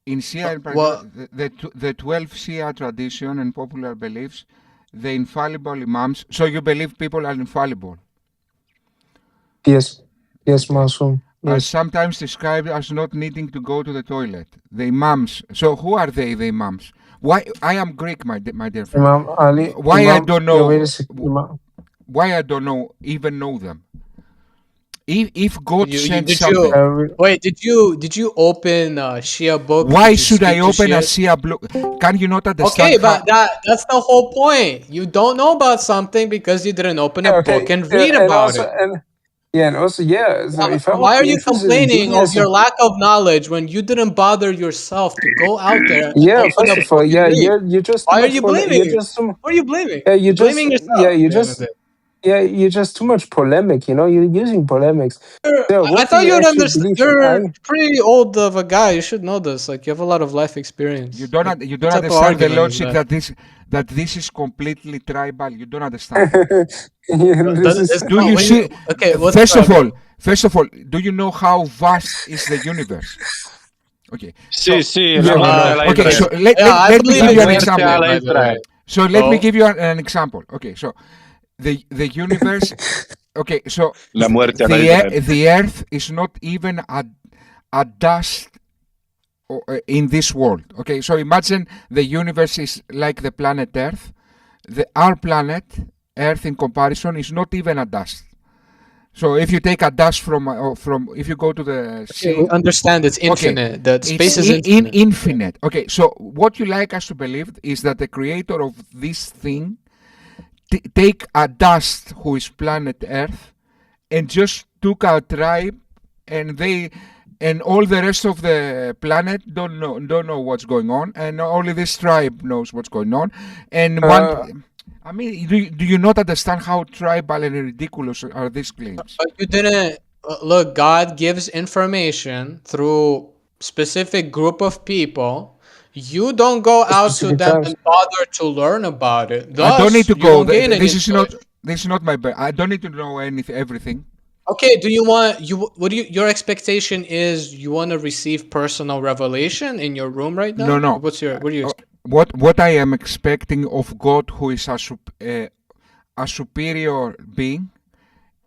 In Shia, Well, the 12 Shia tradition and popular beliefs, the infallible Imams. So you believe people are infallible? Yes, Okay. Masoom. Are Yes. sometimes described as not needing to go to the toilet. The Imams. So who are they, the Imams? Why? I am Greek, my dear friend. Imam Ali. Why I don't Yeah, wait a know? second. Imam. Why I don't know? Even know them? If God sent did something, you wait? Did you open Shia book? why Did you should I speak to open a Shias? Shia book? Can you not understand Okay, how? but that's the whole point. You don't know about something because you didn't open a Yeah, book okay. and read And about also, it. So if I Why would are be you interested in complaining of your Judaism, lack of knowledge when you didn't bother yourself to go out there and yeah, open a first of all, book and yeah, read? you're just too Why are much you blaming? you're just too, What are you blaming? yeah, You're blaming yourself at the end of the day. yeah, you're just too much polemic, you're using polemics. Yeah, I what do thought you you would actually understand. believe? You're pretty old of a guy. You should know this. Like, you have a lot of life experience. You don't Like, you what don't type of understand the argument is logic that? that this is completely tribal. You don't understand. Yeah, this is It's Do not you when see? okay, what's First of all, do you know how vast is the universe? Okay, Sì, so sì, yeah, la we muerte know. alla okay, so Israele. I let me believe give La in you an muerte example. alla by the way. Israele. So let me give you an example. Okay, so the universe. Okay, so La muerte alla Israele. the Earth is not even a dust in this world. Okay, so imagine the universe is like the planet Earth. Our planet Earth, in comparison, is not even a dust. So if you take a dust from if you go to the Okay, we sea, understand it's okay, infinite. That space it's is infinite. infinite. Okay, so what you like us to believe is that the creator of this thing take a dust who is planet Earth and just took a tribe and they and all the rest of the planet don't know what's going on, and only this tribe knows what's going on. And I mean, do you not understand how tribal and ridiculous are these claims? But you didn't look. God gives information through specific group of people. You don't go out to specific them times. and bother to learn about it. I don't need Thus, to you go. don't gain any This knowledge. is not my. I don't need to know everything. Okay, do you want you what do you your expectation is you want to receive personal revelation in your room right No, now? no. What do you What I am expecting of God, who is a superior being,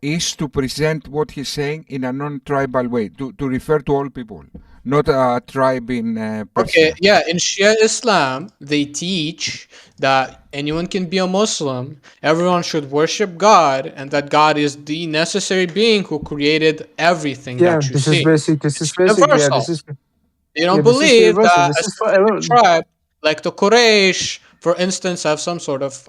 is to present what he's saying in a non-tribal way, to refer to all people, not a tribe in Okay, Persia. yeah, in Shia Islam, they teach that anyone can be a Muslim, everyone should worship God, and that God is the necessary being who created everything Yeah, that you this is see. basic. This It's is basic. Yeah, universal. They don't this is believe universal. that This a is for specific everyone. tribe, like the Quraysh, for instance, have some sort of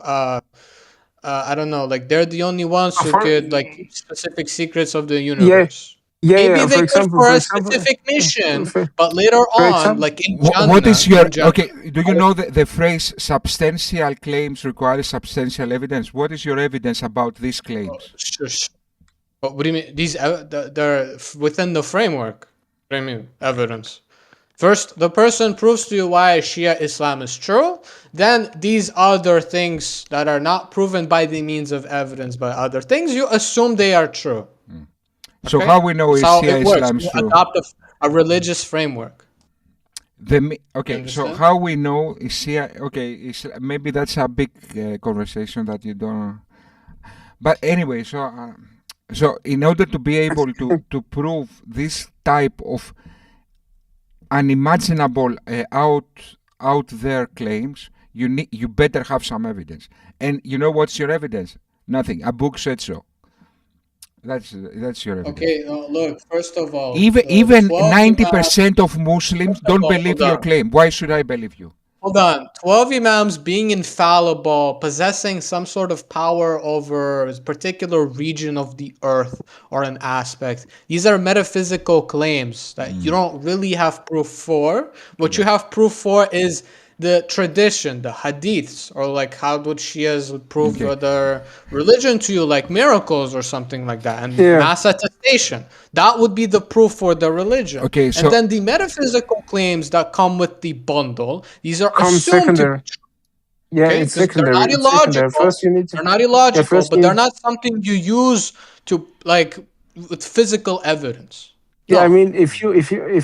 I don't know, like they're the only ones who For could like keep specific secrets of the yeah, universe. Maybe yeah. they could for For a example, specific mission, for, but later for on, example. like in What is Jannah, your okay? Do you know the phrase "substantial claims require substantial evidence"? What is your evidence about these claims? shush. What do you mean? These they're within the framework. What do you mean evidence? First, the person proves to you why Shia Islam is true. Then these other things that are not proven by the means of evidence by other things, you assume they are true. So Okay, how we know that's is how Shia it works. Islam You true? adopt a religious framework. You Okay, so understand? how we know is Shia? Okay, maybe that's a big conversation that you don't. But anyway, so in order to be able to prove this type of unimaginable out there claims, you better have some evidence. And you know what's your evidence? Nothing. A book said so. That's your evidence. Okay, look. First of all, Even 12 imams. 90% of Muslims First of don't all, believe your claim. Why should I believe you? hold on. 12 imams being infallible, possessing some sort of power over a particular region of the earth or an aspect. These are metaphysical claims that you don't really have proof for. What you have proof for is the tradition, the hadiths, or like how would Shias would prove Okay. their religion to you, like miracles or something like that, and Yeah. mass attestation. That would be the proof for the religion. Okay, so and then the metaphysical claims that come with the bundle, these are Come assumed to secondary. be true. Yeah, Okay, it's because they're secondary. not It's secondary. illogical. First, you need to. They're not illogical, First but you they're need. not something you use to like with physical evidence. Yeah, I No. mean, if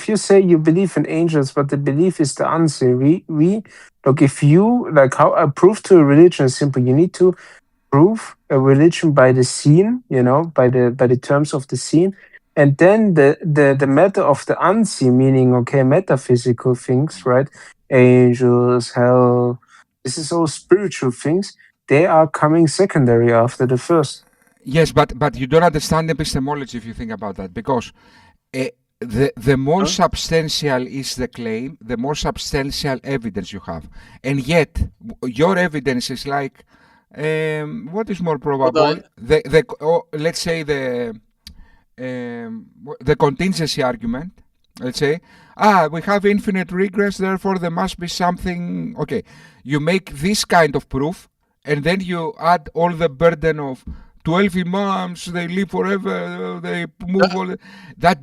you say you believe in angels, but the belief is the unseen, we look, if you like, how a proof to a religion is simple. You need to prove a religion by the seen, by the terms of the seen, and then the matter of the unseen, meaning okay, metaphysical things, right? Angels, hell, this is all spiritual things. They are coming secondary after the first. Yes, but you don't understand epistemology if you think about that, because the more Huh? substantial is the claim, the more substantial evidence you have, and yet your evidence is like, what is more Hold probable? on. Let's say the contingency argument. Let's say, we have infinite regress, therefore there must be something. Okay, you make this kind of proof, and then you add all the burden of 12 imams, they live forever, they move all that.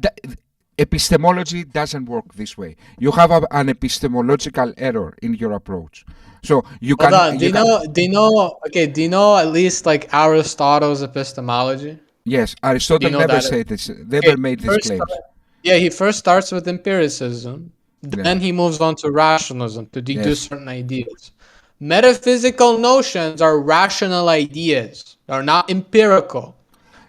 Epistemology doesn't work this way. You have an epistemological error in your approach. So you Hold can. on. Do you know? Do you know? Okay. Do you know at least like Aristotle's epistemology? Yes, Do you Aristotle know never that? said this. Okay. Never made these First, claims. yeah, he first starts with empiricism, Yeah. then he moves on to rationalism to deduce Yes. certain ideas. Metaphysical notions are rational ideas. They're not empirical.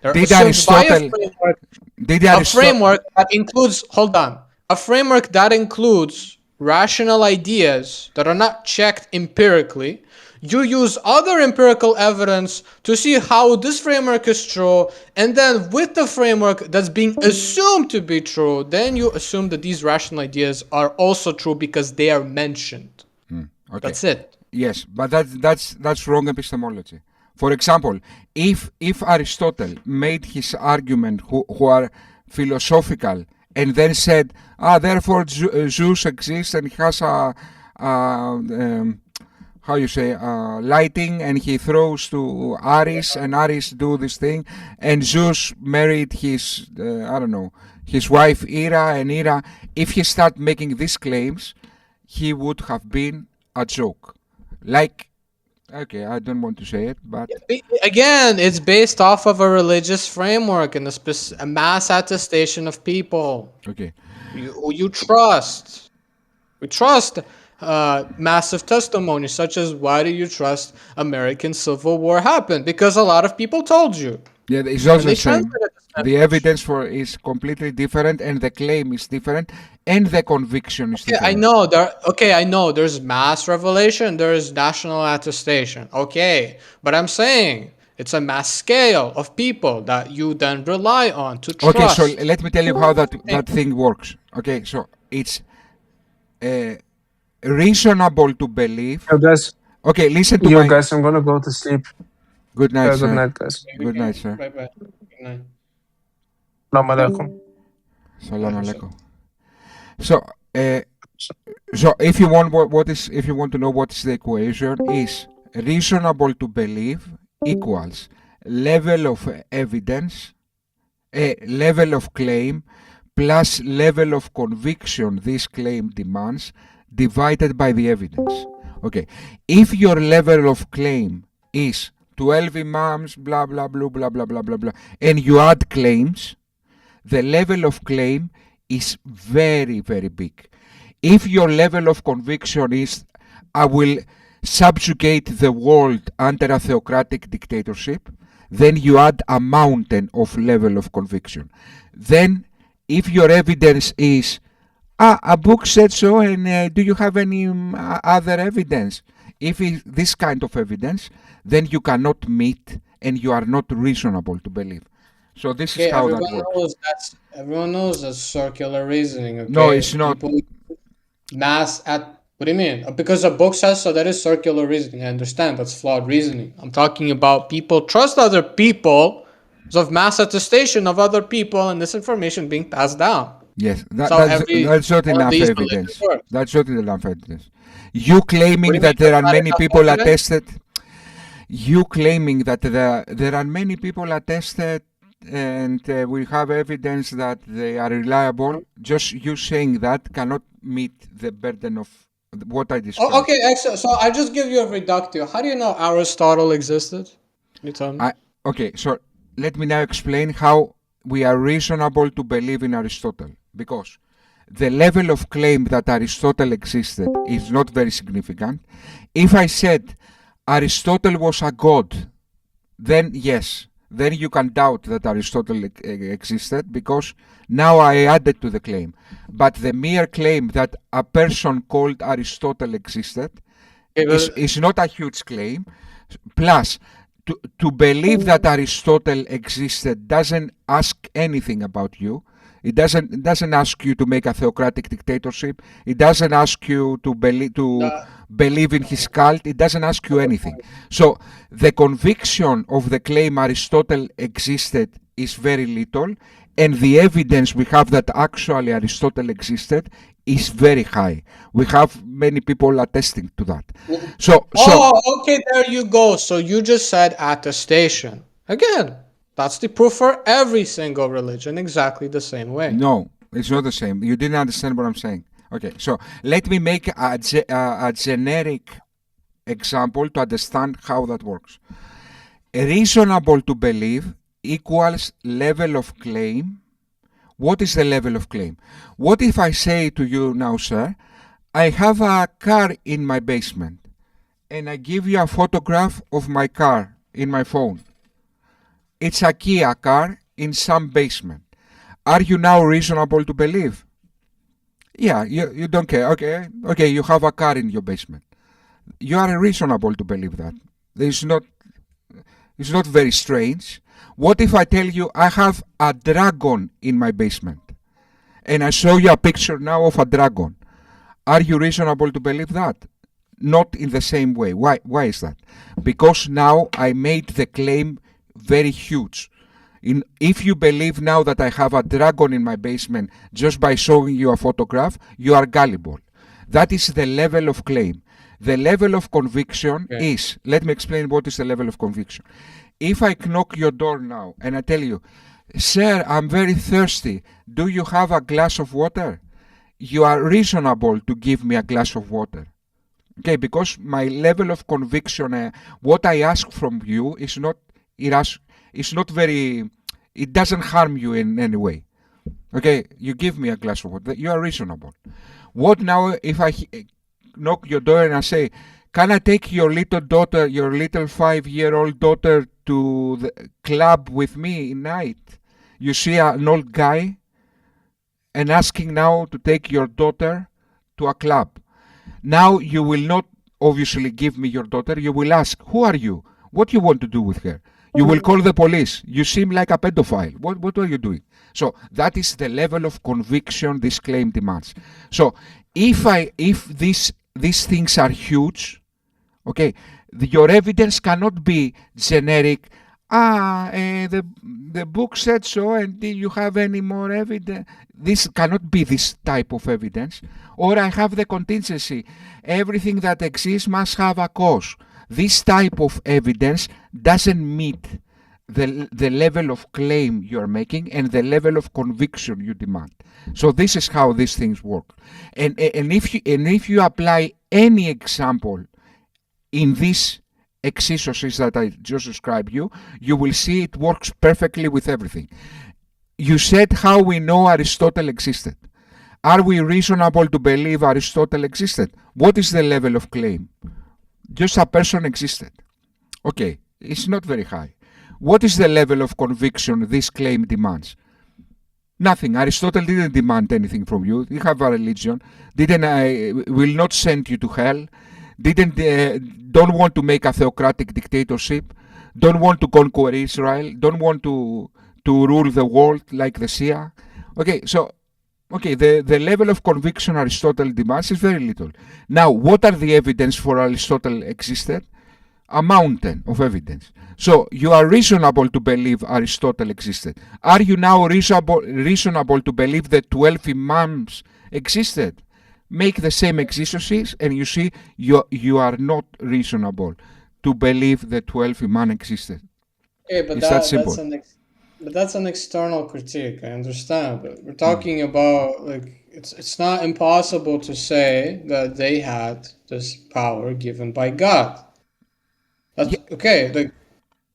They're Did assumed by a Aristotle? framework. Did A Aristotle? framework that includes, hold on, a framework that includes rational ideas that are not checked empirically. You use other empirical evidence to see how this framework is true, and then with the framework that's being assumed to be true, then you assume that these rational ideas are also true because they are mentioned. Okay. That's it. Yes, but that's wrong epistemology. For example, if Aristotle made his argument who are philosophical and then said, therefore Zeus exists and has a how you say, lighting, and he throws to Ares, and Ares do this thing, and Zeus married his I don't know, his wife Hera, and Hera. If he start making these claims, he would have been a joke. Like, okay, I don't want to say it, but Again, it's based off of a religious framework and a mass attestation of people. okay. Who you trust. We trust massive testimonies, such as why do you trust American Civil War happened? Because a lot of people told you. Yeah, it's not And they the same. translated this The message. evidence for is completely different, and the claim is different, and the conviction is Okay, different. I know there's mass revelation, there is national attestation. Okay, but I'm saying it's a mass scale of people that you then rely on to trust. Okay, so let me tell you how that thing works. Okay, so it's reasonable to believe. Yo, guys, Okay, listen to my. guys, I'm gonna go to sleep. Good night, Good sir. night, guys. Good night, sir. Bye-bye. Good night. Salam alaikum. Salam alaikum. So, so if you want if you want to know what is the equation, is reasonable to believe equals level of evidence, level of claim plus level of conviction this claim demands divided by the evidence. Okay, if your level of claim is 12 imams, blah blah blah blah blah blah blah blah, and you add claims, the level of claim is very, very big. If your level of conviction is, I will subjugate the world under a theocratic dictatorship, then you add a mountain of level of conviction. Then, if your evidence is, a book said so, and do you have any other evidence? If it's this kind of evidence, then you cannot meet, and you are not reasonable to believe. So this is how that works. Everyone knows that's circular reasoning. Okay? No, it's not. People what do you mean? Because a book says so, that is circular reasoning. I understand that's flawed reasoning. I'm talking about people trust other people because of mass attestation of other people and this information being passed down. Yes, that's not one of enough these evidence. religions works. That's not enough evidence. You claiming What do you that mean there are that's not many enough people evidence? attested. You claiming that there are many people attested, and we have evidence that they are reliable. Just you saying that cannot meet the burden of what I described. Oh, okay, excellent. So I just give you a reductio. How do you know Aristotle existed? Can you tell me? Okay, so let me now explain how we are reasonable to believe in Aristotle, because the level of claim that Aristotle existed is not very significant. If I said Aristotle was a god, then yes, then you can doubt that Aristotle existed, because now I added to the claim. But the mere claim that a person called Aristotle existed is not a huge claim. Plus, to believe that Aristotle existed doesn't ask anything about you. It doesn't ask you to make a theocratic dictatorship. It doesn't ask you to believe in his cult. It doesn't ask you anything. So the conviction of the claim Aristotle existed is very little, and the evidence we have that actually Aristotle existed is very high. We have many people attesting to that. Okay, there you go. So you just said attestation. Again, that's the proof for every single religion, exactly the same way. No, it's not the same. You didn't understand what I'm saying. Okay, so let me make a generic example to understand how that works. Reasonable to believe equals level of claim. What is the level of claim? What if I say to you now, sir, I have a car in my basement, and I give you a photograph of my car in my phone. It's a Kia car in some basement. Are you now reasonable to believe? Yeah, you don't care. Okay, you have a car in your basement. You are reasonable to believe that. It's not very strange. What if I tell you I have a dragon in my basement, and I show you a picture now of a dragon? Are you reasonable to believe that? Not in the same way. Why is that? Because now I made the claim very huge. If you believe now that I have a dragon in my basement just by showing you a photograph, you are gullible. That is the level of claim. The level of conviction is, let me explain what is the level of conviction. If I knock your door now and I tell you, sir, I'm very thirsty, do you have a glass of water? You are reasonable to give me a glass of water. Okay, because my level of conviction, what I ask from you is not very, it doesn't harm you in any way. Okay, you give me a glass of water, you are reasonable. What now if I knock your door and I say, can I take your little daughter, your little 5-year-old daughter to the club with me at night? You see an old guy and asking now to take your daughter to a club. Now you will not obviously give me your daughter, you will ask, who are you? What do you want to do with her? You will call the police. You seem like a pedophile. What are you doing? So that is the level of conviction this claim demands. So if these things are huge, okay, your evidence cannot be generic. The book said so, and do you have any more evidence? This cannot be this type of evidence. Or I have the contingency. Everything that exists must have a cause. This type of evidence doesn't meet the level of claim you are making and the level of conviction you demand. So this is how these things work. And if you apply any example in this exegesis that I just described you will see it works perfectly with everything. You said how we know Aristotle existed. Are we reasonable to believe Aristotle existed? What is the level of claim? Just a person existed. Okay, it's not very high. What is the level of conviction this claim demands? Nothing. Aristotle didn't demand anything from you. You have a religion. Will not send you to hell. Don't want to make a theocratic dictatorship. Don't want to conquer Israel. Don't want to rule the world like the Shia. Okay, the level of conviction Aristotle demands is very little. Now, what are the evidence for Aristotle existed? A mountain of evidence. So you are reasonable to believe Aristotle existed. Are you now reasonable to believe that 12 Imams existed? Make the same exegesis and you see you are not reasonable to believe that 12 Imams existed. Okay, but it's that simple. That's an external critique. I understand, but we're talking about like it's not impossible to say that they had this power given by God. That's okay. Like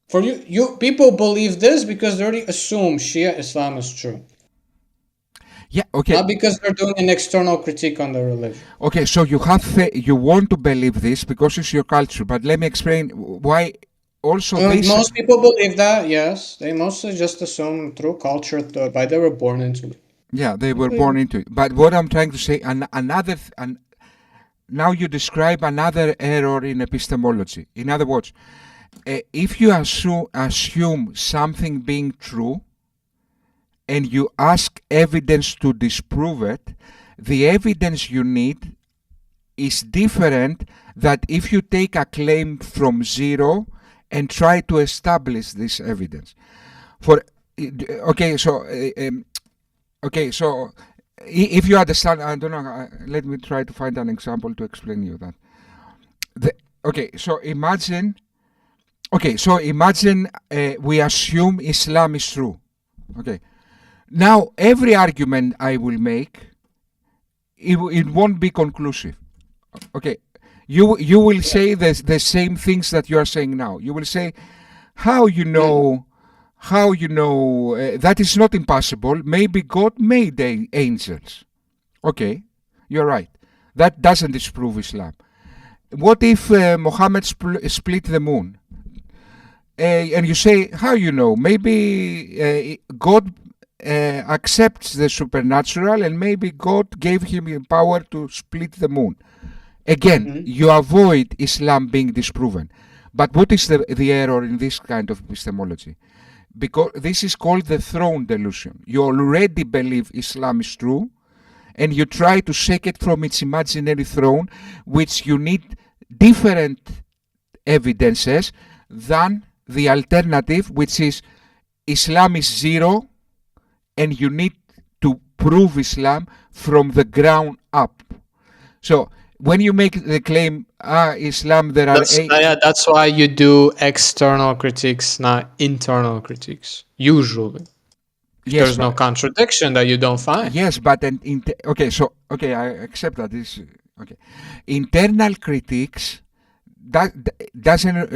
For you people believe this because they already assume Shia Islam is true. Yeah, okay. Not because they're doing an external critique on the religion. Okay, so you want to believe this because it's your culture, but let me explain why also this... Most people believe that, yes. They mostly just assume through culture, by they were born into it. Yeah, they were born into it. But what I'm trying to say, now you describe another error in epistemology. In other words, if you assume something being true and you ask evidence to disprove it, the evidence you need is different than if you take a claim from zero and try to establish this evidence. So if you understand, I don't know, let me try to find an example to explain you that. Imagine we assume Islam is true. Okay. Now, every argument I will make, it won't be conclusive. Okay. You will say the same things that you are saying now. You will say, how you know that is not impossible. Maybe God made angels. Okay, you're right. That doesn't disprove Islam. What if Muhammad split the moon? And you say, how you know? Maybe God accepts the supernatural, and maybe God gave him power to split the moon. Again, you avoid Islam being disproven. But what is the error in this kind of epistemology? Because this is called the throne delusion. You already believe Islam is true, and you try to shake it from its imaginary throne, which you need different evidences than the alternative, which is Islam is zero, and you need to prove Islam from the ground up. So when you make the claim, Islam, there are that's why you do external critiques, not internal critiques, usually. Yes, there's no contradiction that you don't find. Yes, but I accept that. Internal critiques doesn't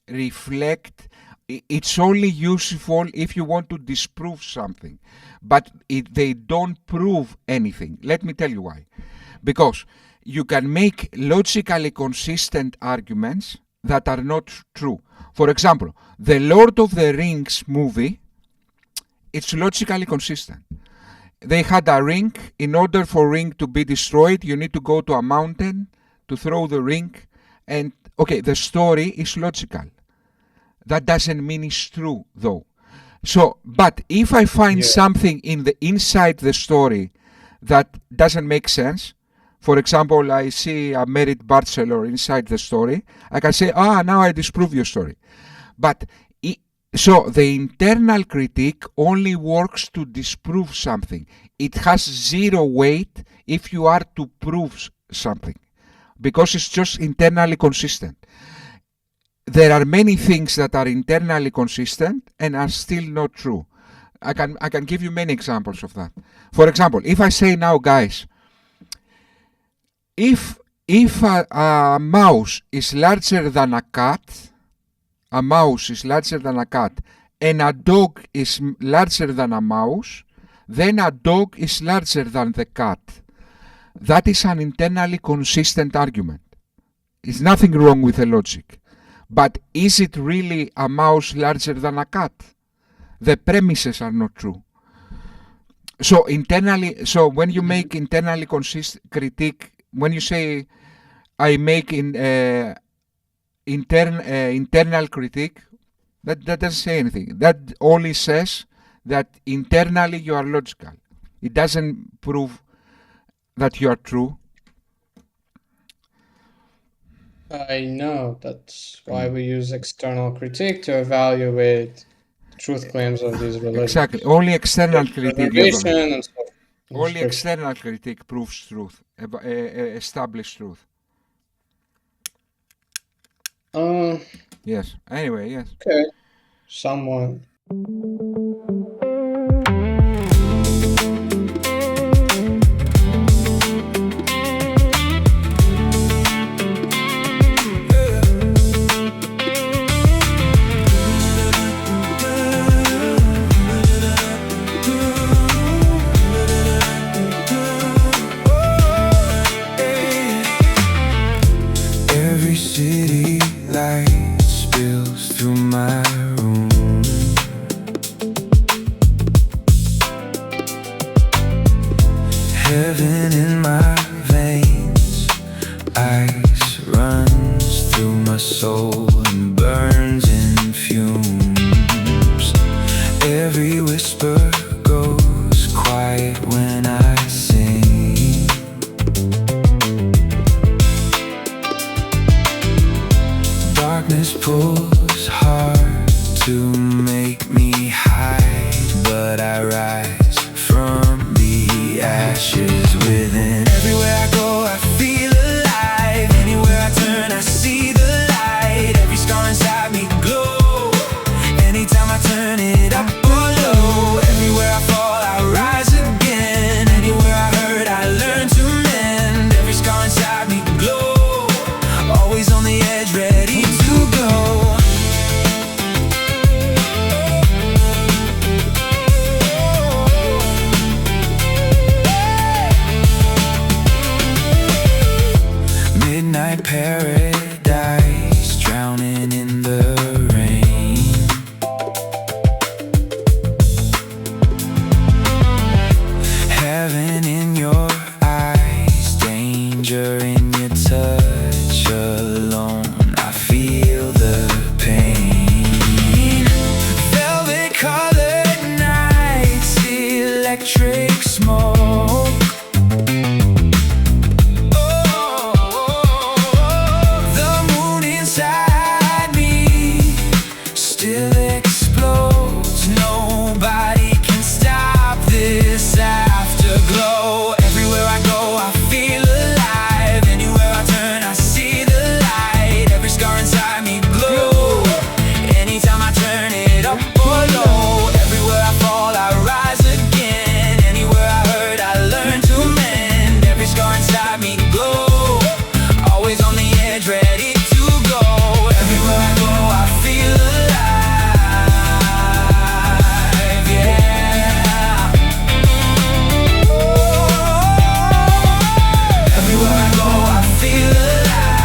reflect. It's only useful if you want to disprove something, but they don't prove anything. Let me tell you why. Because you can make logically consistent arguments that are not true. For example, the Lord of the Rings movie, it's logically consistent. They had a ring. In order for a ring to be destroyed, you need to go to a mountain to throw the ring. And the story is logical. That doesn't mean it's true, though. So, but if I find something inside the story that doesn't make sense, for example, I see a married bachelor inside the story, I can say, now I disprove your story. But so the internal critique only works to disprove something. It has zero weight if you are to prove something, because it's just internally consistent. There are many things that are internally consistent and are still not true. I can give you many examples of that. For example, if I say now, guys, if a mouse is larger than a cat, and a dog is larger than a mouse, then a dog is larger than the cat. That is an internally consistent argument. There's nothing wrong with the logic. But is it really a mouse larger than a cat? The premises are not true. So when you make internally consistent critique, when you say I make internal critique, that doesn't say anything. That only says that internally you are logical. It doesn't prove that you are true. I know. That's why we use external critique to evaluate truth claims of these religions. Exactly. Only external critique. And so only external critique proves truth, established truth. Yes. Anyway, yes. Okay. Someone. flowing in my veins. Ice runs through my soul and burns in fumes. Every whisper goes quiet when I sing. Darkness pulls hard to make me hide, but I rise from the ashes within. Everywhere I go I feel alive. Anywhere I turn I see the light. Every scar inside me glow. Anytime I turn it up or low. Everywhere I fall I rise again. Anywhere I hurt I learn to mend. Every scar inside me glow. Always on the edge, ready to go. Midnight paradise, drowning in the rain. Heaven in your eyes, danger in your touch. Alone I feel the pain. Velvet colored nights, electric smoke. The moon inside me still explodes. Nobody can stop this afterglow. Everywhere I go I feel alive. Anywhere I turn I see the light. Every scar inside me glow. Anytime I turn it up or low. Everywhere I fall I rise again. Anywhere I hurt I learn to mend. Every scar inside me glow. Always on the edge, ready to go. Everywhere I go I feel alive, yeah. Everywhere I go I feel alive.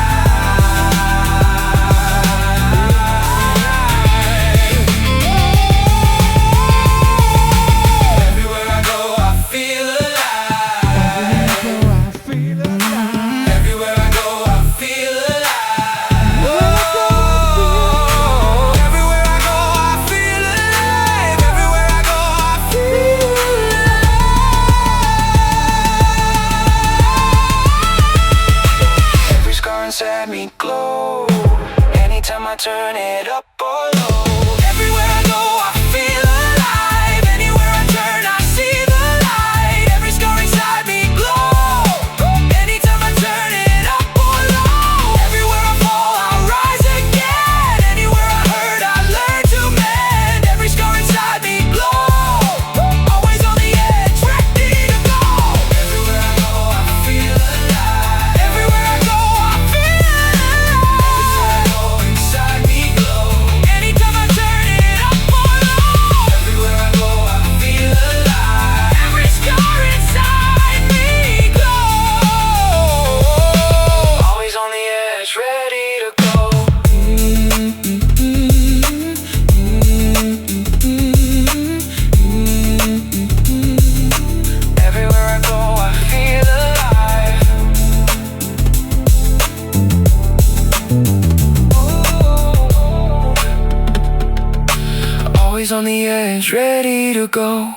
Everywhere I go I feel alive. Everywhere I go I feel alive. Whoa. Everywhere I go I feel alive. Everywhere I go I feel alive. Every scar inside me glow. Anytime I turn it up or low. Everywhere I go I feel alive. Anywhere I turn I see the light. Every scar inside me glow. Anytime I turn it up or low. Everywhere I fall I rise again. Anywhere I hurt I learn to mend. Every scar inside me glow. Always on the edge, ready to go. Everywhere I go I feel alive. Everywhere I go I feel alive. Inside me glow. Anytime I turn it up or low. Everywhere I go I feel alive. Every scar inside me glow. Always on the edge, ready to go. Everywhere I go I feel alive. Always on the edge, ready to go.